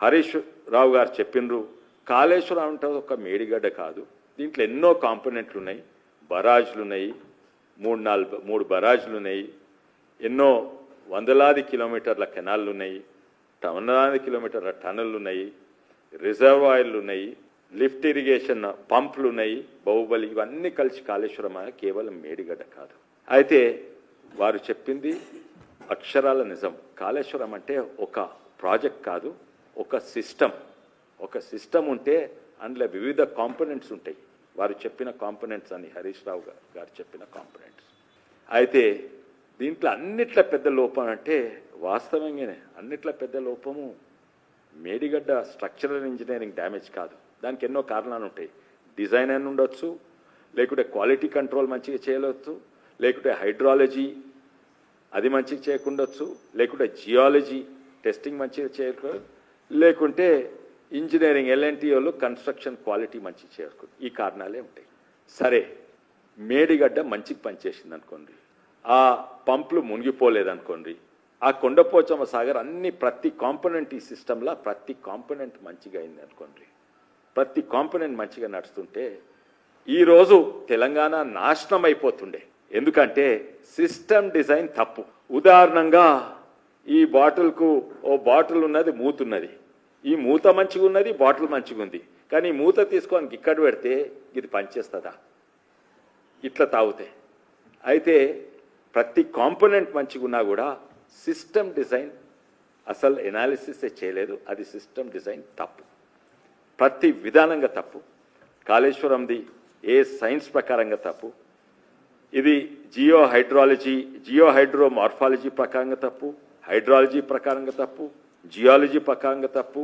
హరీష్ రావు గారు చెప్పినరు కాళేశ్వరం అంటే ఒక మేడిగడ్డ కాదు, దీంట్లో ఎన్నో కాంపోనెంట్లు ఉన్నాయి. బరాజులు ఉన్నాయి, మూడు బరాజులు ఉన్నాయి, ఎన్నో వందలాది కిలోమీటర్ల కెనాళ్ళు ఉన్నాయి, వందలాది కిలోమీటర్ల టనళ్ళు ఉన్నాయి, రిజర్వాయర్లు ఉన్నాయి, లిఫ్ట్ ఇరిగేషన్ పంపులు ఉన్నాయి, బాహుబలి, ఇవన్నీ కలిసి కాళేశ్వరం కేవలం మేడిగడ్డ కాదు. అయితే వారు చెప్పింది అక్షరాల నిజం. కాళేశ్వరం అంటే ఒక ప్రాజెక్ట్ కాదు, ఒక సిస్టమ్. ఒక సిస్టమ్ ఉంటే అందులో వివిధ కాంపోనెంట్స్ ఉంటాయి. వారు చెప్పిన కాంపోనెంట్స్ అని హరీష్ రావు గారు చెప్పిన కాంపోనెంట్స్. అయితే దీంట్లో అన్నిట్ల పెద్ద లోపం అంటే వాస్తవంగానే అన్నిట్ల పెద్ద లోపము మేడిగడ్డ స్ట్రక్చరల్ ఇంజనీరింగ్ డ్యామేజ్ కాదు. దానికి ఎన్నో కారణాలు ఉంటాయి. డిజైన్ అని ఉండొచ్చు, లేకుంటే క్వాలిటీ కంట్రోల్ మంచిగా చేయవచ్చు, లేకుంటే హైడ్రాలజీ అది మంచిగా చేయకుండొచ్చు, లేకుంటే జియాలజీ టెస్టింగ్ మంచిగా చేయకూడదు, లేకుంటే ఇంజనీరింగ్ ఎల్ఎన్టీ వాళ్ళు కన్స్ట్రక్షన్ క్వాలిటీ మంచిగా చేయకూడదు. ఈ కారణాలే ఉంటాయి. సరే, మేడిగడ్డ మంచిగా పనిచేసింది అనుకోండి, ఆ పంపులు మునిగిపోలేదనుకోండి, ఆ కొండపోచమ్మ సాగర్ ప్రతి కాంపోనెంట్ ఈ సిస్టంలో ప్రతి కాంపోనెంట్ మంచిగా అయింది అనుకోండి, ప్రతి కాంపోనెంట్ మంచిగా నడుస్తుంటే ఈరోజు తెలంగాణ నాశనం అయిపోతుండే. ఎందుకంటే సిస్టమ్ డిజైన్ తప్పు. ఉదాహరణంగా ఈ బాటిల్కు ఓ బాటిల్ ఉన్నది, మూత ఉన్నది. ఈ మూత మంచిగా ఉన్నది, బాటిల్ మంచిగా ఉంది. కానీ ఈ మూత తీసుకొని ఇక్కడ పెడితే ఇది పనిచేస్తుందా? ఇట్లా తాగుతాయి. అయితే ప్రతి కాంపోనెంట్ మంచిగా ఉన్నా కూడా సిస్టమ్ డిజైన్ అసలు ఎనాలిసిసే చేయలేదు. అది సిస్టమ్ డిజైన్ తప్పు, ప్రతి విధానంగా తప్పు. కాళేశ్వరంది ఏ సైన్స్ ప్రకారంగా తప్పు, ఇది జియో హైడ్రో మార్ఫాలజీ ప్రకారంగా తప్పు, హైడ్రాలజీ ప్రకారంగా తప్పు, జియాలజీ ప్రకారంగా తప్పు,